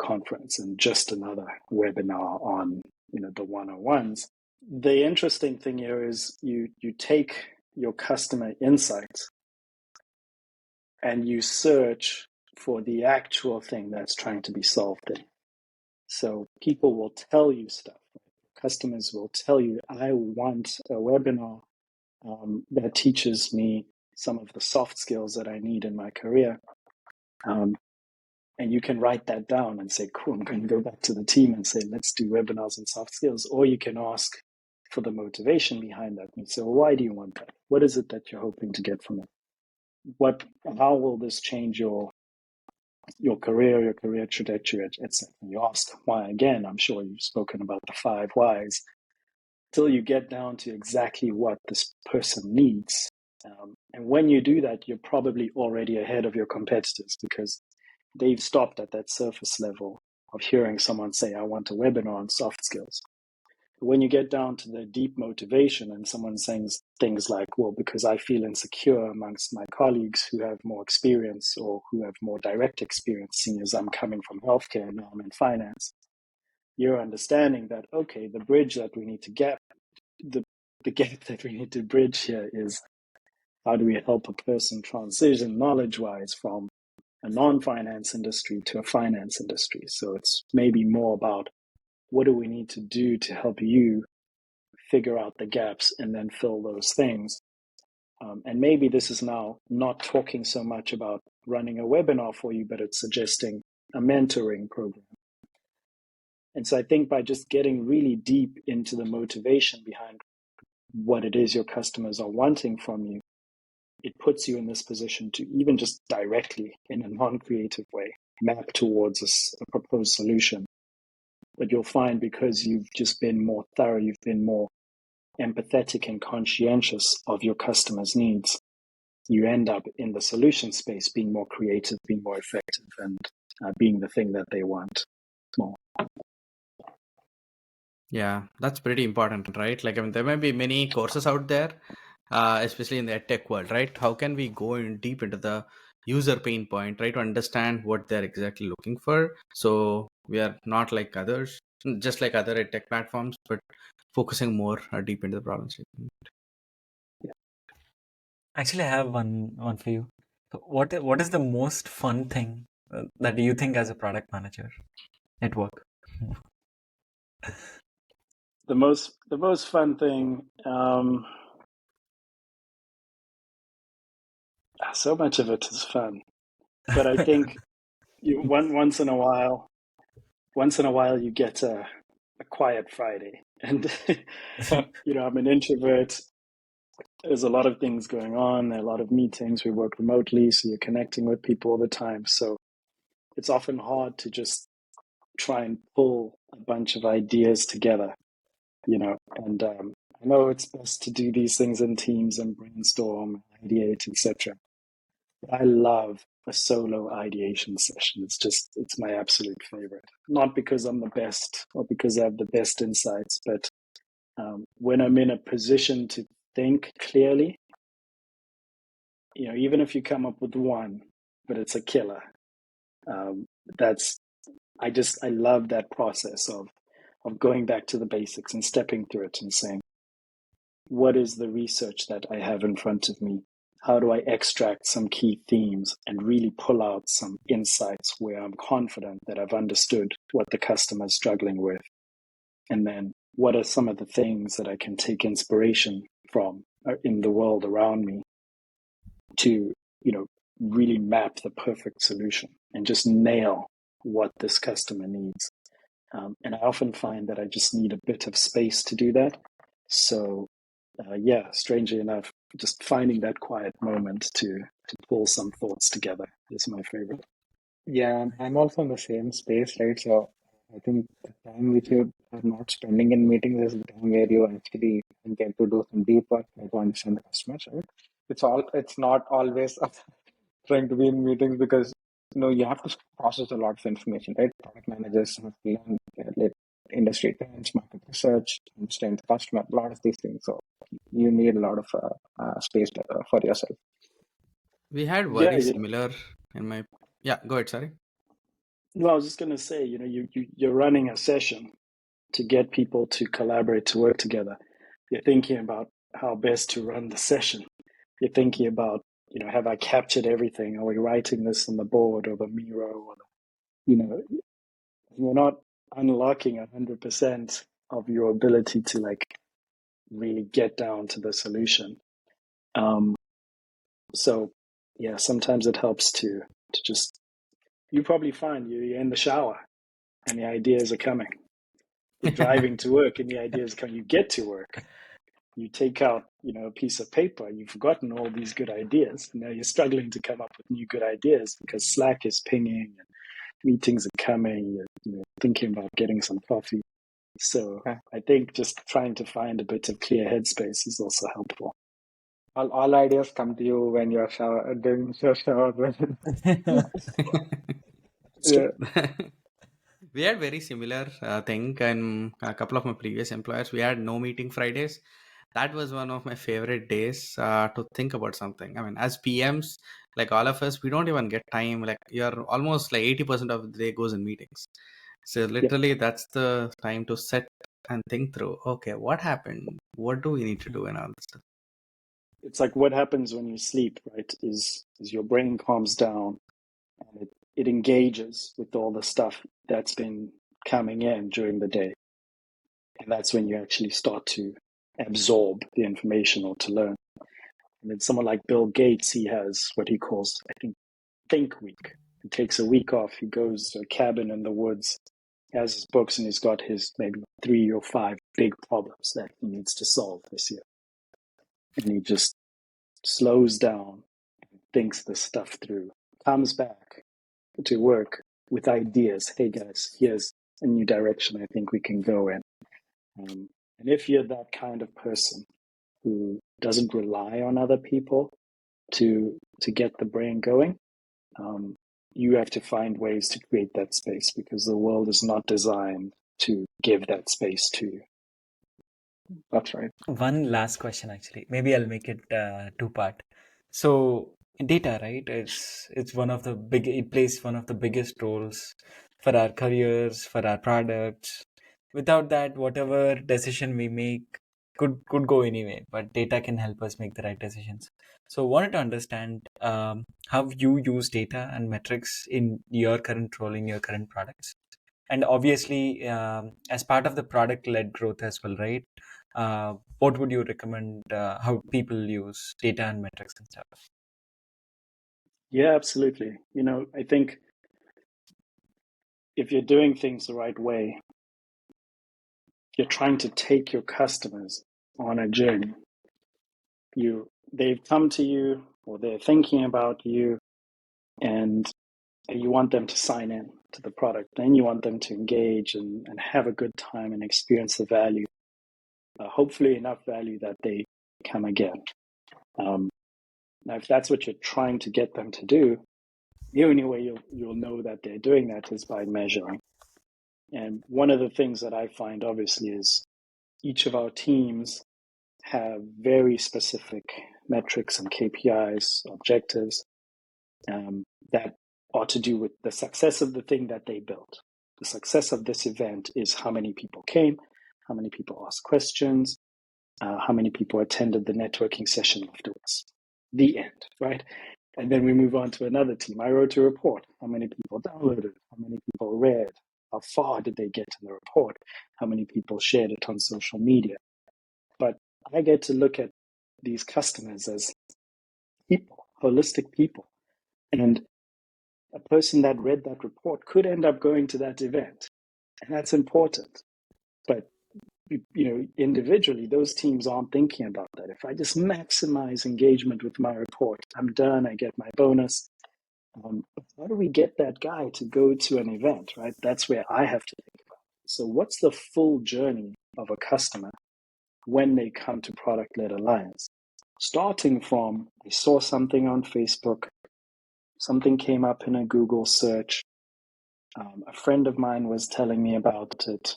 conference and just another webinar on the 101s? The interesting thing here is you take your customer insights and you search for the actual thing that's trying to be solved in. So people will tell you stuff. Customers will tell you, I want a webinar that teaches me some of the soft skills that I need in my career. And you can write that down and say, cool, I'm going to go back to the team and say, let's do webinars on soft skills. Or you can ask for the motivation behind that. And say, well, why do you want that? What is it that you're hoping to get from it? How will this change your career trajectory, etc. You ask why again. I'm sure you've spoken about the 5 whys till you get down to exactly what this person needs. And when you do that, you're probably already ahead of your competitors because they've stopped at that surface level of hearing someone say, I want a webinar on soft skills. When you get down to the deep motivation and someone saying things like, well, because I feel insecure amongst my colleagues who have more experience or who have more direct experience, seeing as I'm coming from healthcare and now I'm in finance, you're understanding that, okay, the bridge that we need to get, the gap that we need to bridge here is how do we help a person transition knowledge-wise from a non-finance industry to a finance industry. So it's maybe more about what do we need to do to help you figure out the gaps and then fill those things. And maybe this is now not talking so much about running a webinar for you, but it's suggesting a mentoring program. And so I think by just getting really deep into the motivation behind what it is your customers are wanting from you, it puts you in this position to even just directly, in a non-creative way, map towards a proposed solution. But you'll find because you've just been more thorough, you've been more empathetic and conscientious of your customers' needs, you end up in the solution space being more creative, being more effective, and being the thing that they want more. Yeah, that's pretty important, right? Like, I mean, there may be many courses out there, especially in the tech world, right? How can we go in deep into the user pain point, right, to understand what they're exactly looking for? So we are not like others, just like other tech platforms, but focusing more deep into the problem statement. Actually, I have one for you. So what is the most fun thing that you think as a product manager at work? The most fun thing, so much of it is fun, but I think once in a while you get a quiet Friday, and I'm an introvert. There's a lot of things going on. There are a lot of meetings. We work remotely, so you're connecting with people all the time. So it's often hard to just try and pull a bunch of ideas together, and I know it's best to do these things in teams and brainstorm, ideate, etc. But I love a solo ideation session. It's my absolute favorite. Not because I'm the best or because I have the best insights, but when I'm in a position to think clearly, even if you come up with one, but it's a killer, I love that process of going back to the basics and stepping through it and saying, what is the research that I have in front of me? How do I extract some key themes and really pull out some insights where I'm confident that I've understood what the customer is struggling with? And then what are some of the things that I can take inspiration from in the world around me to, really map the perfect solution and just nail what this customer needs. And I often find that I just need a bit of space to do that. So, strangely enough, just finding that quiet moment to pull some thoughts together is my favorite. Yeah, I'm also in the same space, right? So I think the time which you are not spending in meetings is the time where you actually get to do some deep work, try to understand the customers, right? It's not always trying to be in meetings because you have to process a lot of information, right? Product managers have to learn industry trends, market research, understand the customer, a lot of these things. So you need a lot of space for yourself. We had Yeah, very similar in my. Yeah, go ahead. Sorry. Well, I was just going to say, you're running a session to get people to collaborate, to work together. You're thinking about how best to run the session. You're thinking about, have I captured everything? Are we writing this on the board or the Miro or you're not unlocking 100% of your ability to really get down to the solution. So yeah, sometimes it helps to just, you probably find you're in the shower and the ideas are coming. You're driving to work and the ideas come. You get to work. You take out, a piece of paper. You've forgotten all these good ideas. And now you're struggling to come up with new good ideas because Slack is pinging and meetings are coming. You're thinking about getting some coffee. So I think just trying to find a bit of clear headspace is also helpful. All ideas come to you when you're doing your shower. Yeah. We had very similar thing, and a couple of my previous employers. We had no meeting Fridays. That was one of my favorite days to think about something. I mean, as PMs, like all of us, we don't even get time. Like you're almost like 80% of the day goes in meetings. So literally, that's the time to sit and think through. Okay, what happened? What do we need to do and all this stuff? It's like what happens when you sleep, right? Is your brain calms down and it engages with all the stuff that's been coming in during the day. And that's when you actually start to absorb the information or to learn. And then someone like Bill Gates, he has what he calls, I think week. He takes a week off, he goes to a cabin in the woods, has his books, and he's got his maybe 3 or 5 big problems that he needs to solve this year. And he just slows down, thinks this stuff through, comes back to work with ideas. Hey guys, here's a new direction I think we can go in. And if you're that kind of person who doesn't rely on other people to get the brain going, you have to find ways to create that space, because the world is not designed to give that space to you. That's right. One last question, actually. Maybe I'll make it two-part. So data, right? It's one of the big. It plays one of the biggest roles for our careers, for our products. Without that, whatever decision we make could go anyway. But data can help us make the right decisions. So wanted to understand how you use data and metrics in your current role, in your current products, and obviously as part of the product-led growth as well, right? What would you recommend how people use data and metrics and stuff? Yeah, absolutely. I think if you're doing things the right way, you're trying to take your customers on a journey. They've come to you, or they're thinking about you, and you want them to sign in to the product. Then you want them to engage and have a good time and experience the value. Hopefully enough value that they come again. Now, if that's what you're trying to get them to do, the only way you'll know that they're doing that is by measuring. And one of the things that I find, obviously, is each of our teams have very specific metrics and KPIs, objectives, that are to do with the success of the thing that they built. The success of this event is how many people came, how many people asked questions, how many people attended the networking session afterwards. The end, right? And then we move on to another team. I wrote a report. How many people downloaded? How many people read? How far did they get in the report? How many people shared it on social media? But I get to look at these customers as people, holistic people. And a person that read that report could end up going to that event. And that's important. But individually, those teams aren't thinking about that. If I just maximize engagement with my report, I'm done, I get my bonus. How do we get that guy to go to an event, right? That's where I have to think about it. So what's the full journey of a customer when they come to Product-Led Alliance? Starting from, I saw something on Facebook, something came up in a Google search, a friend of mine was telling me about it.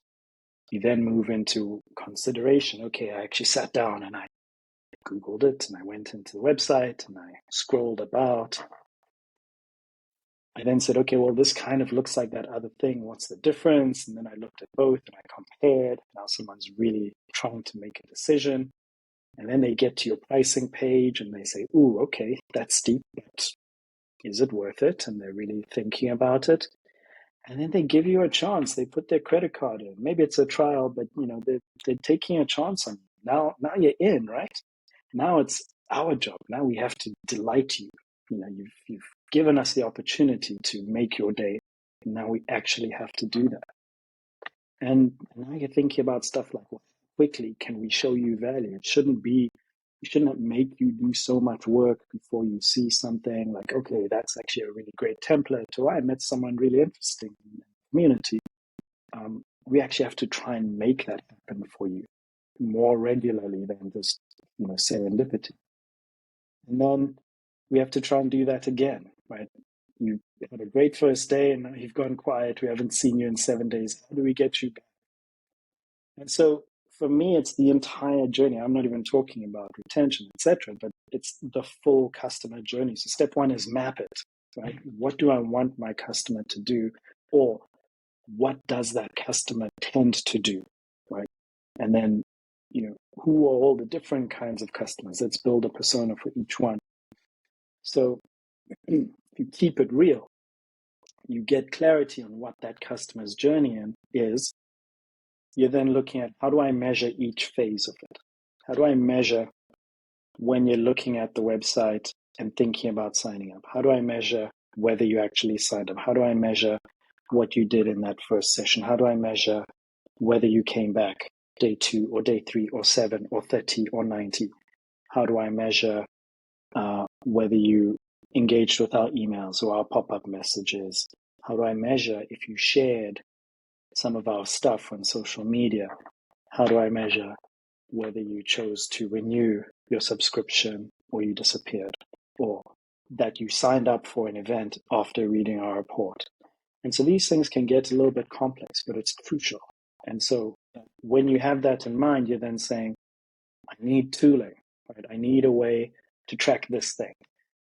You then move into consideration. Okay, I actually sat down and I Googled it and I went into the website and I scrolled about. I then said, okay, well, this kind of looks like that other thing. What's the difference? And then I looked at both and I compared. Now someone's really trying to make a decision. And then they get to your pricing page and they say, ooh, okay, that's steep, but is it worth it? And they're really thinking about it. And then they give you a chance. They put their credit card in. Maybe it's a trial, but they're taking a chance on you. Now you're in, right? Now it's our job. Now we have to delight you. You've given us the opportunity to make your day. And now we actually have to do that. And now you're thinking about stuff like, well, how quickly can we show you value? It shouldn't make you do so much work before you see something like, okay, that's actually a really great template, or I met someone really interesting in the community. We actually have to try and make that happen for you more regularly than just serendipity. And then we have to try and do that again, right? You had a great first day and now you've gone quiet. We haven't seen you in 7 days. How do we get you back? And so for me, it's the entire journey. I'm not even talking about retention, etc., but it's the full customer journey. So step one is map it, right? What do I want my customer to do? Or what does that customer tend to do, right? And then, who are all the different kinds of customers? Let's build a persona for each one. So if you keep it real, you get clarity on what that customer's journey is, you're then looking at, how do I measure each phase of it? How do I measure when you're looking at the website and thinking about signing up? How do I measure whether you actually signed up? How do I measure what you did in that first session? How do I measure whether you came back day 2 or day 3 or 7 or 30 or 90? How do I measure whether you engaged with our emails or our pop-up messages? How do I measure if you shared some of our stuff on social media? How do I measure whether you chose to renew your subscription or you disappeared, or that you signed up for an event after reading our report? And so these things can get a little bit complex, but it's crucial. And so when you have that in mind, you're then saying, I need tooling, right? I need a way to track this thing.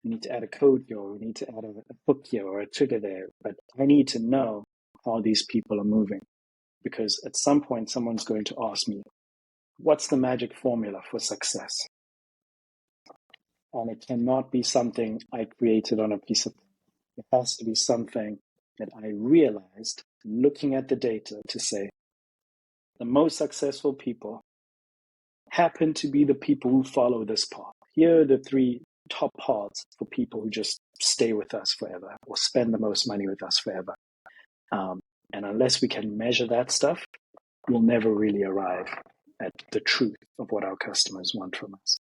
We need to add a code here, or we need to add a hook here or a trigger there. But I need to know how these people are moving, because at some point, someone's going to ask me, what's the magic formula for success? And it cannot be something I created on a piece of paper. It has to be something that I realized looking at the data to say, the most successful people happen to be the people who follow this path. Here are the 3 top paths for people who just stay with us forever or spend the most money with us forever. And unless we can measure that stuff, we'll never really arrive at the truth of what our customers want from us.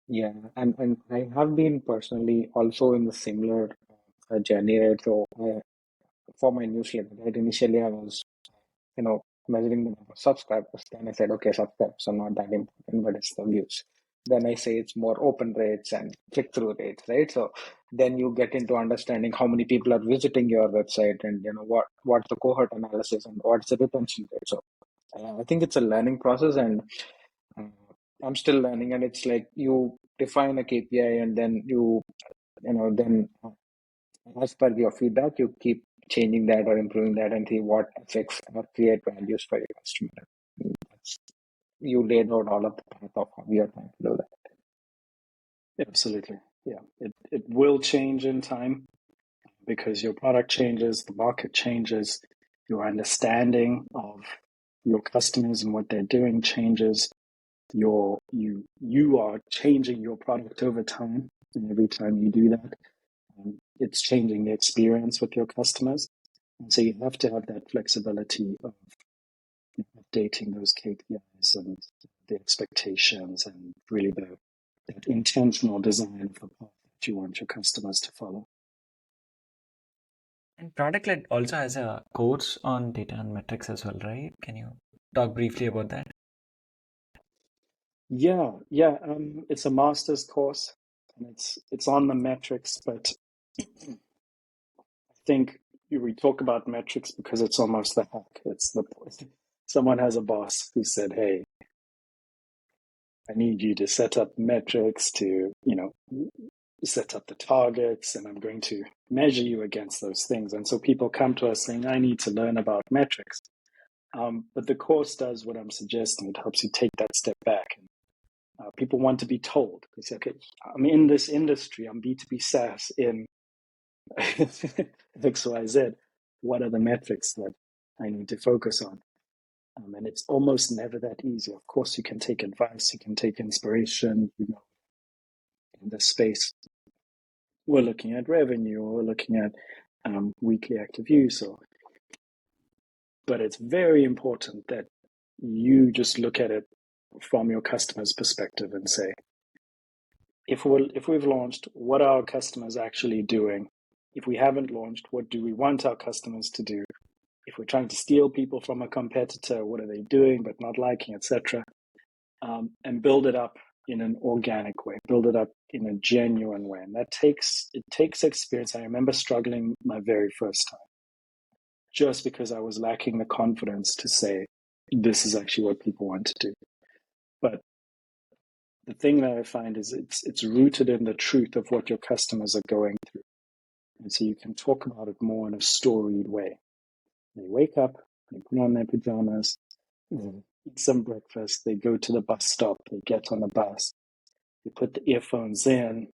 Yeah, and I have been personally also in the similar journey, right? So for my newsletter, right, initially I was, measuring the number of subscribers. Then I said, okay, subscribers are not that important, but it's the views. Then I say it's more open rates and click-through rates, right? So then you get into understanding how many people are visiting your website, and what's the cohort analysis and what's the retention rate. So I think it's a learning process, and uh, I'm still learning. And it's like you define a KPI, and then then as per your feedback, you keep changing that or improving that and see what affects or create values for your customer. You laid out all of the path of how you're trying to do that. Absolutely. Yeah. It will change in time because your product changes, the market changes, your understanding of your customers and what they're doing changes. You are changing your product over time, and every time you do that, it's changing the experience with your customers. And so you have to have that flexibility of updating those KPIs and the expectations, and really that intentional design of the path that you want your customers to follow. And Product Led also has a course on data and metrics as well, right? Can you talk briefly about that? Yeah. It's a master's course, and it's on the metrics, but I think we talk about metrics because it's almost the hack. It's the someone has a boss who said, "Hey, I need you to set up metrics to, set up the targets, and I'm going to measure you against those things." And so people come to us saying, I need to learn about metrics. But the course does what I'm suggesting. It helps you take that step back. And people want to be told. They say, okay, I'm in this industry. I'm B2B SaaS in XYZ. What are the metrics that I need to focus on? And it's almost never that easy. Of course, you can take advice, you can take inspiration. In this space, we're looking at revenue, or we're looking at weekly active use. But it's very important that you just look at it from your customer's perspective and say, if we've launched, what are our customers actually doing? If we haven't launched, what do we want our customers to do? If we're trying to steal people from a competitor, what are they doing but not liking, etc. And build it up in an organic way, build it up in a genuine way. And it takes experience. I remember struggling my very first time, just because I was lacking the confidence to say, this is actually what people want to do. But the thing that I find is it's rooted in the truth of what your customers are going through. And so you can talk about it more in a storied way. They wake up, they put on their pajamas, they eat some breakfast, they go to the bus stop, they get on the bus, they put the earphones in,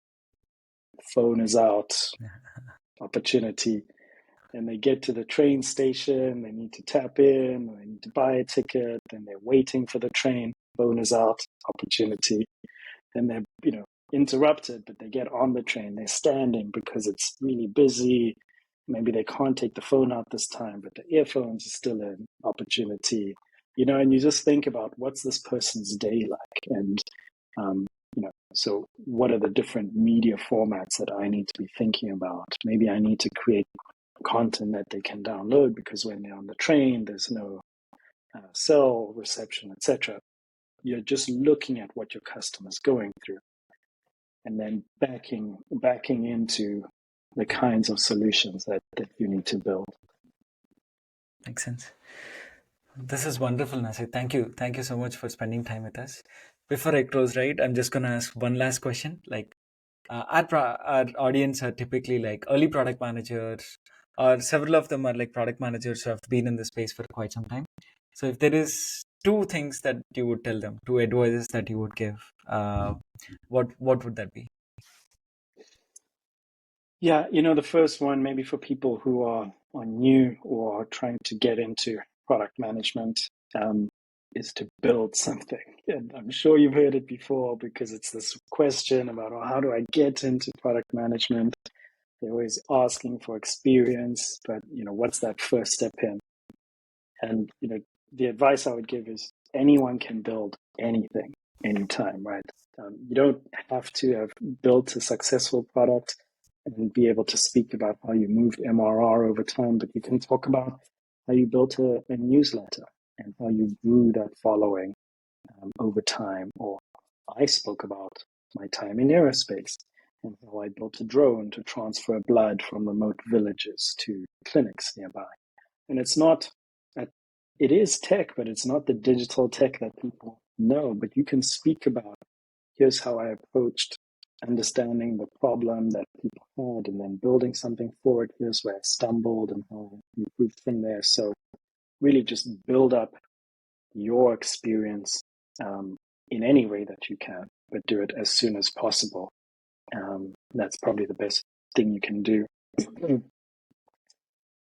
the phone is out, opportunity, and they get to the train station, they need to tap in, they need to buy a ticket, then they're waiting for the train, phone is out, opportunity, and they're, interrupted, but they get on the train, they're standing because it's really busy. Maybe they can't take the phone out this time, but the earphones are still an opportunity, and you just think about what's this person's day like, and so what are the different media formats that I need to be thinking about? Maybe I need to create content that they can download because when they're on the train, there's no cell reception, etc. You're just looking at what your customer's going through, and then backing into the kinds of solutions that you need to build. Makes sense. This is wonderful, Nasi. Thank you so much for spending time with us. Before I close, right, I'm just gonna ask one last question. Like, our audience are typically like early product managers, or several of them are like product managers who have been in the space for quite some time. So if there is two things that you would tell them, two advices that you would give, what would that be? Yeah, the first one, maybe for people who are new or are trying to get into product management, is to build something. And I'm sure you've heard it before because it's this question about, how do I get into product management? They're always asking for experience, but what's that first step in? And the advice I would give is anyone can build anything, anytime, right? You don't have to have built a successful product and be able to speak about how you moved MRR over time, but you can talk about how you built a newsletter and how you grew that following over time. Or I spoke about my time in aerospace and how I built a drone to transfer blood from remote villages to clinics nearby. And it is tech, but it's not the digital tech that people know. But you can speak about, here's how I approached understanding the problem that people had and then building something for it. Here's where I stumbled and how I improved from there. So really just build up your experience in any way that you can, but do it as soon as possible. That's probably the best thing you can do.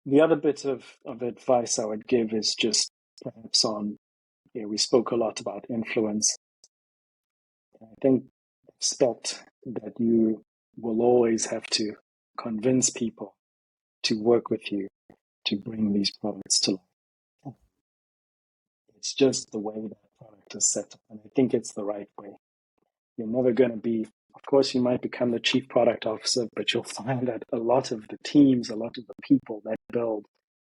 The other bit of advice I would give is just perhaps on, we spoke a lot about influence. I think expect that you will always have to convince people to work with you to bring these products to life. It's just the way that product is set up, and I think it's the right way. You're never going to be, of course, you might become the chief product officer, but you'll find that a lot of the teams, a lot of the people that build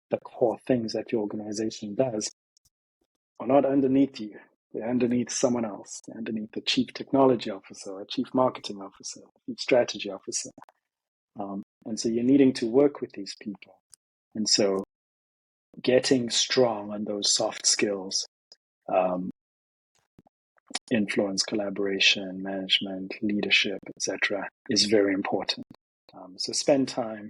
the core things that your organization does are not underneath you. They're underneath someone else. They're underneath the chief technology officer, or chief marketing officer, chief strategy officer. And so you're needing to work with these people. And so getting strong on those soft skills, influence, collaboration, management, leadership, etc., is very important. So spend time